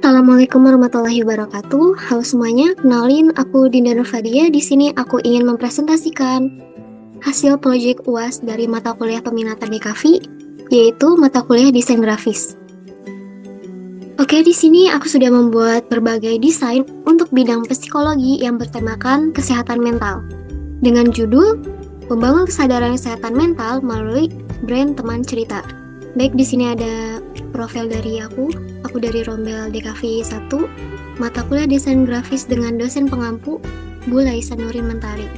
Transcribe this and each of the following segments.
Assalamualaikum warahmatullahi wabarakatuh. Halo semuanya, kenalin aku Dinda Nurfadia. Di sini aku ingin mempresentasikan hasil proyek UAS dari mata kuliah peminatan DKV, yaitu mata kuliah desain grafis. Oke, di sini aku sudah membuat berbagai desain untuk bidang psikologi yang bertemakan kesehatan mental dengan judul Membangun Kesadaran Kesehatan Mental melalui Brand Teman Cerita. Baik, di sini ada profil dari aku dari Rombel DKV 1, mata kuliah desain grafis dengan dosen pengampu Bu Laisa Nurin Mentari.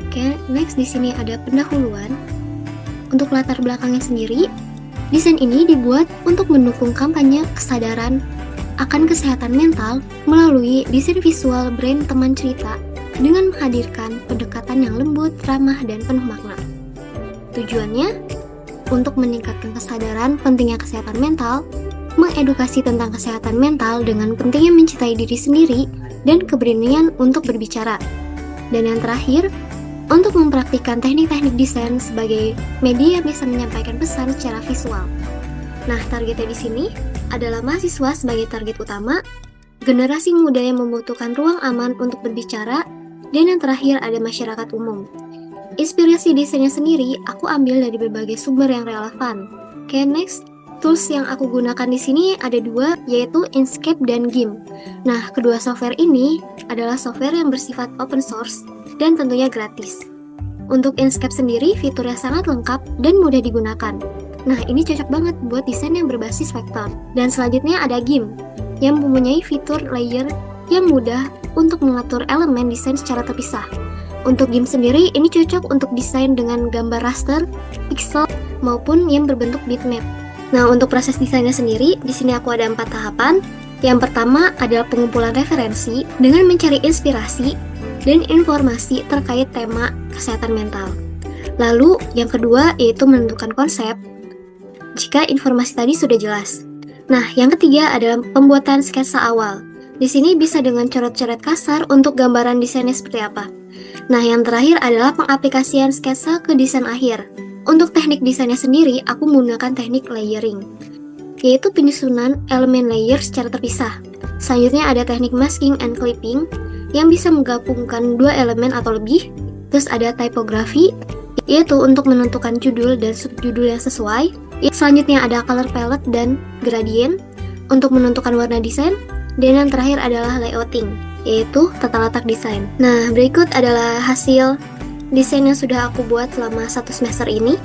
Oke, next di sini ada pendahuluan. Untuk latar belakangnya sendiri, desain ini dibuat untuk mendukung kampanye kesadaran akan kesehatan mental melalui desain visual brand teman cerita dengan menghadirkan pendekatan yang lembut, ramah, dan penuh makna. Tujuannya untuk meningkatkan kesadaran pentingnya kesehatan mental, mengedukasi tentang kesehatan mental dengan pentingnya mencintai diri sendiri dan keberanian untuk berbicara. Dan yang terakhir, untuk mempraktikkan teknik-teknik desain sebagai media bisa menyampaikan pesan secara visual. Nah, targetnya di sini adalah mahasiswa sebagai target utama, generasi muda yang membutuhkan ruang aman untuk berbicara, dan yang terakhir ada masyarakat umum. Inspirasi desainnya sendiri aku ambil dari berbagai sumber yang relevan. Oke, next. Tools yang aku gunakan di sini ada dua, yaitu Inkscape dan GIMP. Nah, kedua software ini adalah software yang bersifat open source dan tentunya gratis. Untuk Inkscape sendiri, fiturnya sangat lengkap dan mudah digunakan. Nah, ini cocok banget buat desain yang berbasis vektor. Dan selanjutnya ada GIMP, yang mempunyai fitur layer yang mudah untuk mengatur elemen desain secara terpisah. Untuk GIMP sendiri, ini cocok untuk desain dengan gambar raster, pixel, maupun yang berbentuk bitmap. Nah, untuk proses desainnya sendiri, di sini aku ada 4 tahapan. Yang pertama adalah pengumpulan referensi dengan mencari inspirasi dan informasi terkait tema kesehatan mental. Lalu, yang kedua yaitu menentukan konsep jika informasi tadi sudah jelas. Nah, yang ketiga adalah pembuatan sketsa awal. Di sini bisa dengan coret-coret kasar untuk gambaran desainnya seperti apa. Nah, yang terakhir adalah pengaplikasian sketsa ke desain akhir. Untuk teknik desainnya sendiri, aku menggunakan teknik layering, yaitu penyusunan elemen layer secara terpisah. Selanjutnya ada teknik masking and clipping, yang bisa menggabungkan dua elemen atau lebih. Terus ada typography, yaitu untuk menentukan judul dan subjudul yang sesuai. Selanjutnya ada color palette dan gradient, untuk menentukan warna desain. Dan yang terakhir adalah layouting, yaitu tata letak desain. Nah, berikut adalah hasil desain yang sudah aku buat selama 1 semester ini.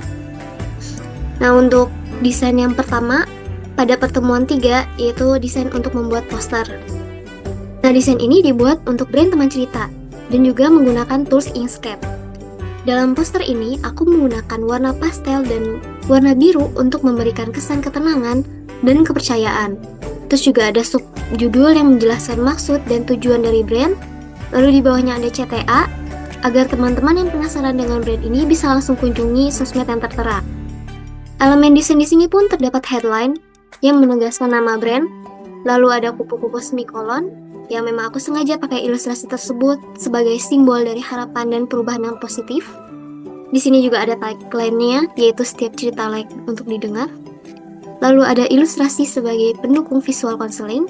Nah, untuk desain yang pertama pada pertemuan 3 yaitu desain untuk membuat poster. Nah, desain ini dibuat untuk brand teman cerita dan juga menggunakan tools Inkscape. Dalam poster ini aku menggunakan warna pastel dan warna biru untuk memberikan kesan ketenangan dan kepercayaan. Terus juga ada subjudul yang menjelaskan maksud dan tujuan dari brand. Lalu di bawahnya ada CTA agar teman-teman yang penasaran dengan brand ini bisa langsung kunjungi sosmed yang tertera. Elemen desain di sini pun terdapat headline yang menegaskan nama brand, lalu ada kupu-kupu semikolon yang memang aku sengaja pakai ilustrasi tersebut sebagai simbol dari harapan dan perubahan yang positif. Di sini juga ada tagline-nya, yaitu setiap cerita layak untuk didengar. Lalu ada ilustrasi sebagai pendukung visual konseling.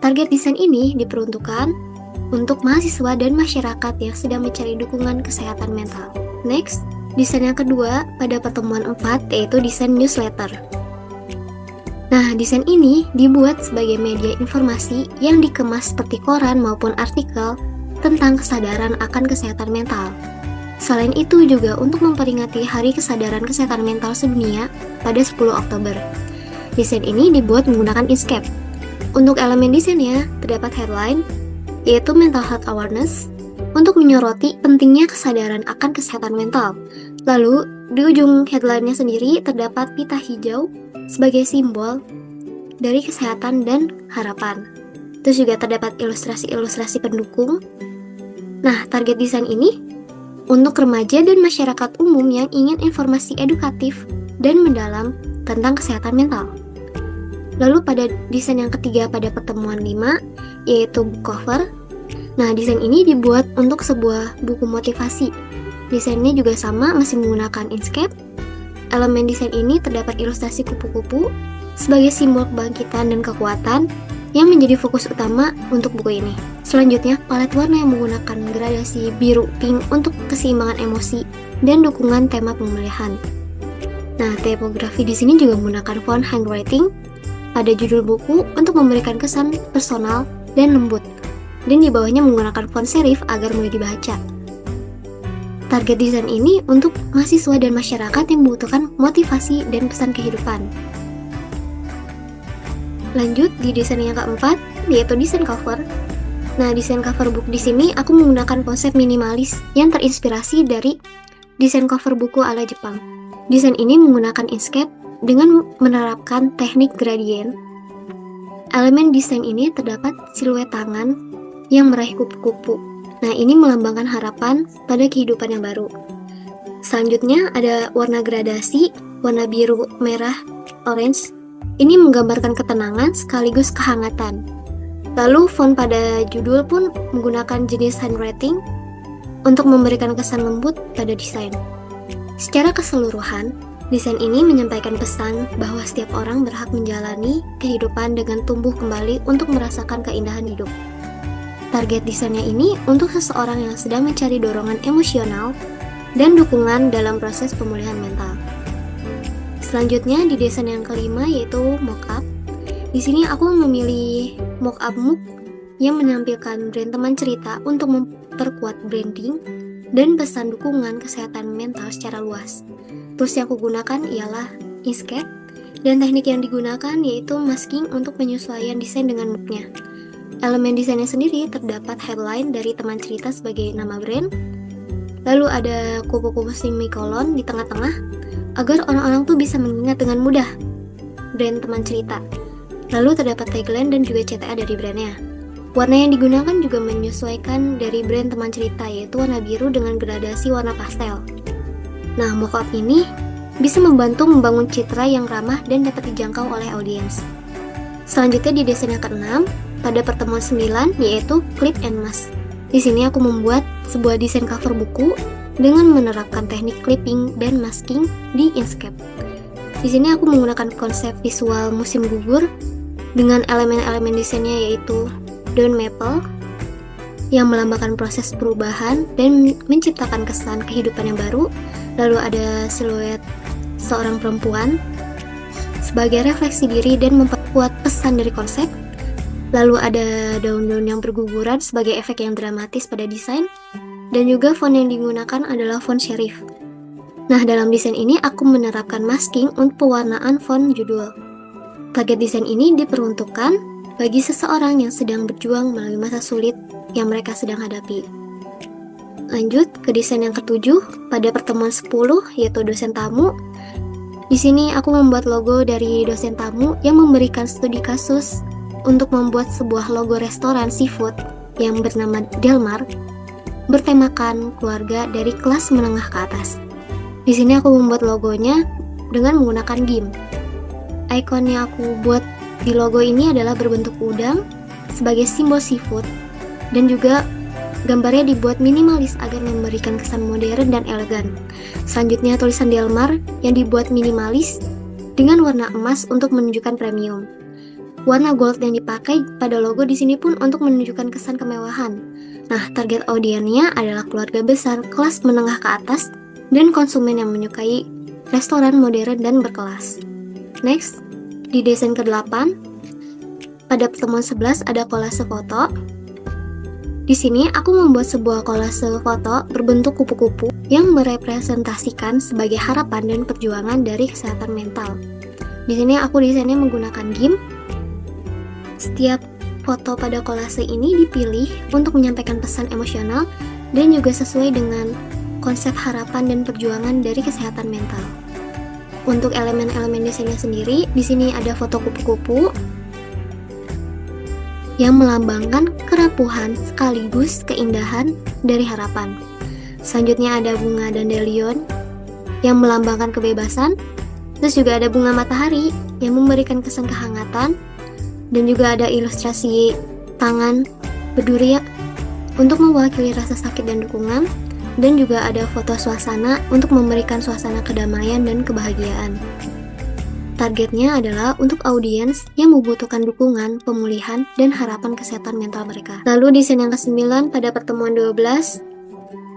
Target desain ini diperuntukkan untuk mahasiswa dan masyarakat yang sedang mencari dukungan kesehatan mental. Next, desain yang kedua pada pertemuan 4 yaitu desain newsletter. Nah, desain ini dibuat sebagai media informasi yang dikemas seperti koran maupun artikel tentang kesadaran akan kesehatan mental. Selain itu juga untuk memperingati Hari Kesadaran Kesehatan Mental Sedunia pada 10 Oktober. Desain ini dibuat menggunakan Inkscape. Untuk elemen desainnya terdapat headline, yaitu mental health awareness, untuk menyoroti pentingnya kesadaran akan kesehatan mental. Lalu, di ujung headline-nya sendiri terdapat pita hijau sebagai simbol dari kesehatan dan harapan. Terus juga terdapat ilustrasi-ilustrasi pendukung. Nah, target desain ini untuk remaja dan masyarakat umum yang ingin informasi edukatif dan mendalam tentang kesehatan mental. Lalu pada desain yang ketiga pada pertemuan 5, yaitu book cover. Nah, desain ini dibuat untuk sebuah buku motivasi. Desainnya juga sama, masih menggunakan Inkscape. Elemen desain ini terdapat ilustrasi kupu-kupu, sebagai simbol kebangkitan dan kekuatan yang menjadi fokus utama untuk buku ini. Selanjutnya, palet warna yang menggunakan gradasi biru-pink untuk keseimbangan emosi dan dukungan tema pemulihan. Nah, tipografi di sini juga menggunakan font handwriting pada judul buku untuk memberikan kesan personal dan lembut, dan di bawahnya menggunakan font serif agar mudah dibaca. Target desain ini untuk mahasiswa dan masyarakat yang membutuhkan motivasi dan pesan kehidupan. Lanjut di desain yang keempat, yaitu desain cover. Nah, desain cover buku di sini aku menggunakan konsep minimalis yang terinspirasi dari desain cover buku ala Jepang. Desain ini menggunakan inkscape dengan menerapkan teknik gradient. Elemen desain ini terdapat siluet tangan yang meraih kupu-kupu. Nah, ini melambangkan harapan pada kehidupan yang baru. Selanjutnya ada warna gradasi, warna biru, merah, orange. Ini menggambarkan ketenangan sekaligus kehangatan. Lalu font pada judul pun menggunakan jenis handwriting untuk memberikan kesan lembut pada desain. Secara keseluruhan, desain ini menyampaikan pesan bahwa setiap orang berhak menjalani kehidupan dengan tumbuh kembali untuk merasakan keindahan hidup. Target desainnya ini untuk seseorang yang sedang mencari dorongan emosional dan dukungan dalam proses pemulihan mental. Selanjutnya di desain yang kelima yaitu mock-up. Di sini aku memilih mock-up MOOC yang menampilkan brand teman cerita untuk memperkuat branding dan pesan dukungan kesehatan mental secara luas. Tools yang aku gunakan ialah Inkscape, dan teknik yang digunakan yaitu masking untuk penyesuaian desain dengan mood-nya. Elemen desainnya sendiri terdapat headline dari teman cerita sebagai nama brand, lalu ada kupu-kupu semikolon di tengah-tengah agar orang-orang tuh bisa mengingat dengan mudah brand teman cerita. Lalu terdapat tagline dan juga CTA dari brandnya. Warna yang digunakan juga menyesuaikan dari brand teman cerita, yaitu warna biru dengan gradasi warna pastel. Nah, mock-up ini bisa membantu membangun citra yang ramah dan dapat dijangkau oleh audiens. Selanjutnya di desain yang ke-6, pada pertemuan 9, yaitu clip and mask. Di sini aku membuat sebuah desain cover buku dengan menerapkan teknik clipping dan masking di Inkscape. Di sini aku menggunakan konsep visual musim gugur dengan elemen-elemen desainnya yaitu daun maple yang melambangkan proses perubahan dan menciptakan kesan kehidupan yang baru. Lalu ada siluet seorang perempuan sebagai refleksi diri dan memperkuat pesan dari konsep. Lalu ada daun-daun yang berguguran sebagai efek yang dramatis pada desain. Dan juga font yang digunakan adalah font serif. Nah, dalam desain ini aku menerapkan masking untuk pewarnaan font judul. Target desain ini diperuntukkan bagi seseorang yang sedang berjuang melalui masa sulit yang mereka sedang hadapi. Lanjut ke desain yang ke-7 pada pertemuan 10, yaitu dosen tamu. Di sini aku membuat logo dari dosen tamu yang memberikan studi kasus untuk membuat sebuah logo restoran seafood yang bernama Delmar, bertemakan keluarga dari kelas menengah ke atas. Di sini aku membuat logonya dengan menggunakan GIMP. Icon yang aku buat di logo ini adalah berbentuk udang sebagai simbol seafood, dan juga gambarnya dibuat minimalis agar memberikan kesan modern dan elegan. Selanjutnya tulisan Delmar yang dibuat minimalis dengan warna emas untuk menunjukkan premium. Warna gold yang dipakai pada logo di sini pun untuk menunjukkan kesan kemewahan. Nah, target audiensnya adalah keluarga besar kelas menengah ke atas dan konsumen yang menyukai restoran modern dan berkelas. Next, di desain ke-8, pada pertemuan 11 ada kolase foto. Di sini aku membuat sebuah kolase foto berbentuk kupu-kupu yang merepresentasikan sebagai harapan dan perjuangan dari kesehatan mental. Di sini aku desainnya menggunakan GIMP. Setiap foto pada kolase ini dipilih untuk menyampaikan pesan emosional dan juga sesuai dengan konsep harapan dan perjuangan dari kesehatan mental. Untuk elemen-elemen desainnya sendiri, di sini ada foto kupu-kupu yang melambangkan kerapuhan sekaligus keindahan dari harapan. Selanjutnya ada bunga dandelion yang melambangkan kebebasan. Terus juga ada bunga matahari yang memberikan kesan kehangatan. Dan juga ada ilustrasi tangan berduri untuk mewakili rasa sakit dan dukungan. Dan juga ada foto suasana untuk memberikan suasana kedamaian dan kebahagiaan. Targetnya adalah untuk audiens yang membutuhkan dukungan, pemulihan, dan harapan kesehatan mental mereka. Lalu desain yang ke-9 pada pertemuan 12,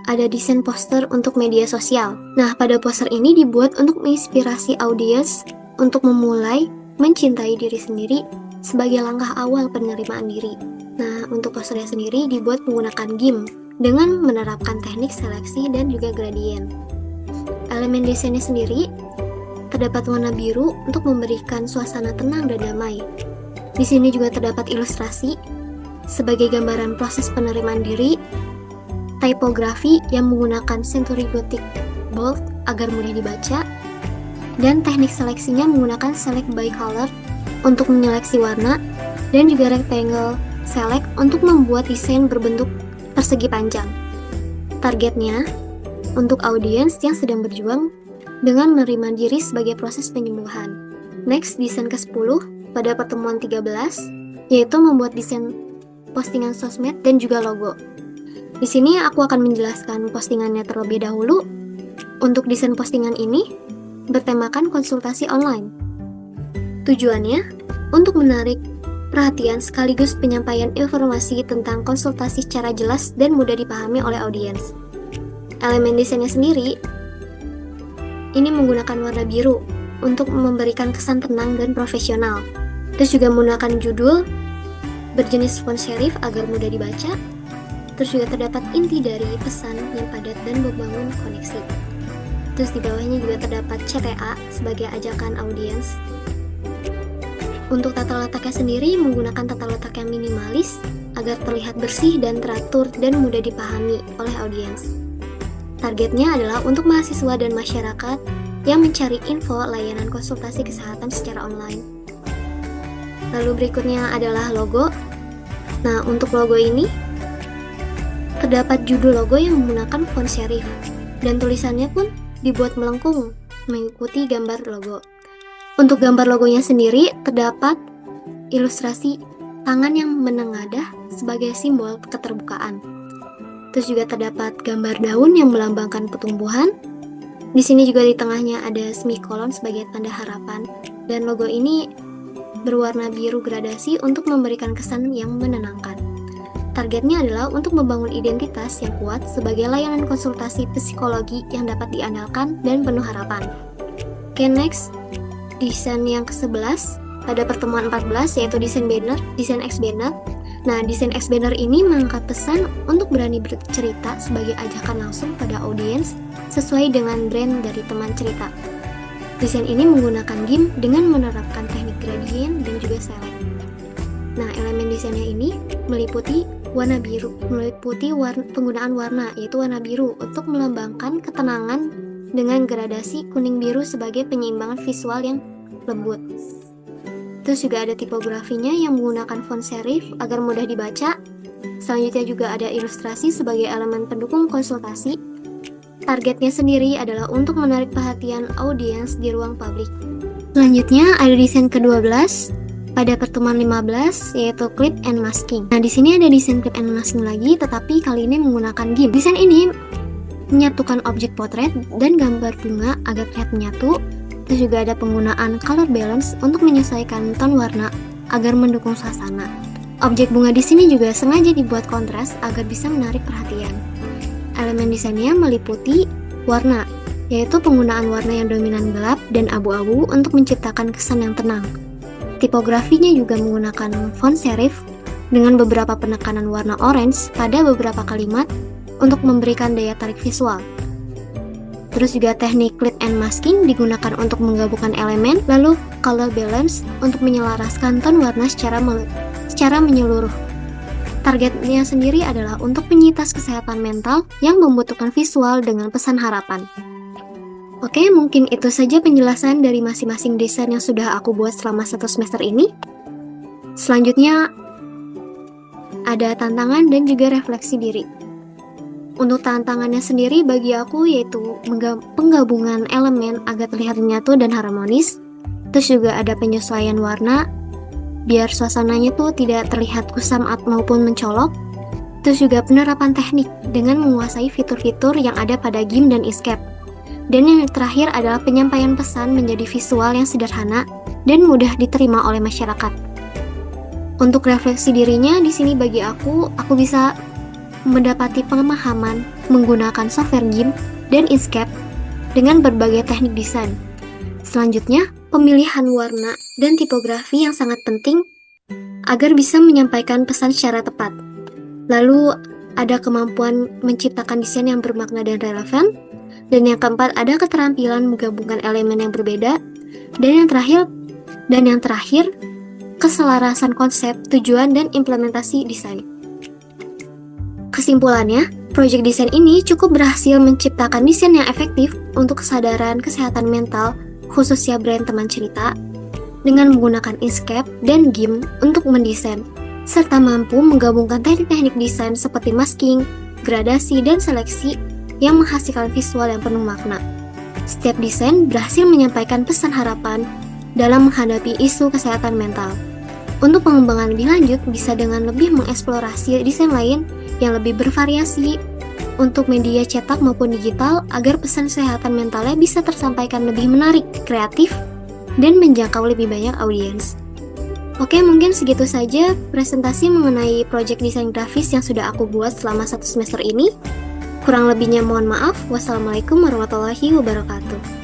ada desain poster untuk media sosial. Nah, pada poster ini dibuat untuk menginspirasi audiens untuk memulai mencintai diri sendiri sebagai langkah awal penerimaan diri. Nah, untuk posternya sendiri dibuat menggunakan GIMP dengan menerapkan teknik seleksi dan juga gradien. Elemen desainnya sendiri terdapat warna biru untuk memberikan suasana tenang dan damai. Di sini juga terdapat ilustrasi sebagai gambaran proses penerimaan diri, tipografi yang menggunakan Century Gothic bold agar mudah dibaca, dan teknik seleksinya menggunakan select by color untuk menyeleksi warna, dan juga rectangle select untuk membuat desain berbentuk persegi panjang. Targetnya untuk audiens yang sedang berjuang dengan menerima diri sebagai proses penyembuhan. Next, desain ke-10 pada pertemuan 13, yaitu membuat desain postingan sosmed dan juga logo. Di sini aku akan menjelaskan postingannya terlebih dahulu. Untuk desain postingan ini bertemakan konsultasi online. Tujuannya untuk menarik perhatian sekaligus penyampaian informasi tentang konsultasi secara jelas dan mudah dipahami oleh audiens. Elemen desainnya sendiri ini menggunakan warna biru untuk memberikan kesan tenang dan profesional. Terus juga menggunakan judul berjenis font serif agar mudah dibaca. Terus juga terdapat inti dari pesan yang padat dan membangun koneksi. Terus di bawahnya juga terdapat CTA sebagai ajakan audiens. Untuk tata letaknya sendiri menggunakan tata letak yang minimalis agar terlihat bersih dan teratur dan mudah dipahami oleh audiens. Targetnya adalah untuk mahasiswa dan masyarakat yang mencari info layanan konsultasi kesehatan secara online. Lalu berikutnya adalah logo. Nah, untuk logo ini terdapat judul logo yang menggunakan font serif dan tulisannya pun dibuat melengkung mengikuti gambar logo. Untuk gambar logonya sendiri terdapat ilustrasi tangan yang menengadah sebagai simbol keterbukaan. Terus juga terdapat gambar daun yang melambangkan pertumbuhan. Di sini juga di tengahnya ada semikolon sebagai tanda harapan. Dan logo ini berwarna biru gradasi untuk memberikan kesan yang menenangkan. Targetnya adalah untuk membangun identitas yang kuat sebagai layanan konsultasi psikologi yang dapat diandalkan dan penuh harapan. Oke, next, desain yang ke-11 pada pertemuan 14 yaitu desain banner, desain X banner. Nah, desain X banner ini mengangkat pesan untuk berani bercerita sebagai ajakan langsung pada audiens sesuai dengan brand dari teman cerita. Desain ini menggunakan GIMP dengan menerapkan teknik gradien dan juga select. Nah, elemen desainnya ini meliputi warna biru, penggunaan warna yaitu warna biru untuk melambangkan ketenangan dengan gradasi kuning biru sebagai penyeimbangan visual yang lembut. Terus juga ada tipografinya yang menggunakan font serif agar mudah dibaca. Selanjutnya juga ada ilustrasi sebagai elemen pendukung konsultasi. Targetnya sendiri adalah untuk menarik perhatian audiens di ruang publik. Selanjutnya ada desain ke-12 pada pertemuan 15 yaitu clip and masking. Nah, di sini ada desain clip and masking lagi, tetapi kali ini menggunakan GIMP. Desain ini menyatukan objek potret dan gambar bunga agar terlihat menyatu. Terus juga ada penggunaan color balance untuk menyesuaikan ton warna agar mendukung suasana. Objek bunga di sini juga sengaja dibuat kontras agar bisa menarik perhatian. Elemen desainnya meliputi warna, yaitu penggunaan warna yang dominan gelap dan abu-abu untuk menciptakan kesan yang tenang. Tipografinya juga menggunakan font serif dengan beberapa penekanan warna orange pada beberapa kalimat untuk memberikan daya tarik visual. Terus juga teknik clip and masking digunakan untuk menggabungkan elemen, lalu color balance untuk menyelaraskan ton warna secara menyeluruh. Targetnya sendiri adalah untuk penyintas kesehatan mental yang membutuhkan visual dengan pesan harapan. Oke, mungkin itu saja penjelasan dari masing-masing desain yang sudah aku buat selama 1 semester ini. Selanjutnya, ada tantangan dan juga refleksi diri. Untuk tantangannya sendiri bagi aku yaitu penggabungan elemen agar terlihat menyatu dan harmonis. Terus juga ada penyesuaian warna biar suasananya tuh tidak terlihat kusam maupun mencolok. Terus juga penerapan teknik dengan menguasai fitur-fitur yang ada pada GIMP dan Escape. Dan yang terakhir adalah penyampaian pesan menjadi visual yang sederhana dan mudah diterima oleh masyarakat. Untuk refleksi dirinya, di sini bagi aku bisa mendapati pemahaman menggunakan software GIMP dan Inkscape dengan berbagai teknik desain. Selanjutnya, pemilihan warna dan tipografi yang sangat penting agar bisa menyampaikan pesan secara tepat. Lalu, ada kemampuan menciptakan desain yang bermakna dan relevan. Dan yang keempat, ada keterampilan menggabungkan elemen yang berbeda. Dan yang terakhir, keselarasan konsep, tujuan, dan implementasi desain. Kesimpulannya, proyek desain ini cukup berhasil menciptakan desain yang efektif untuk kesadaran kesehatan mental, khususnya brand teman cerita, dengan menggunakan Inkscape dan GIMP untuk mendesain, serta mampu menggabungkan teknik-teknik desain seperti masking, gradasi, dan seleksi yang menghasilkan visual yang penuh makna. Setiap desain berhasil menyampaikan pesan harapan dalam menghadapi isu kesehatan mental. Untuk pengembangan lebih lanjut, bisa dengan lebih mengeksplorasi desain lain yang lebih bervariasi untuk media cetak maupun digital agar pesan kesehatan mentalnya bisa tersampaikan lebih menarik, kreatif, dan menjangkau lebih banyak audiens. Oke, mungkin segitu saja presentasi mengenai proyek desain grafis yang sudah aku buat selama 1 semester ini. Kurang lebihnya mohon maaf. Wassalamualaikum warahmatullahi wabarakatuh.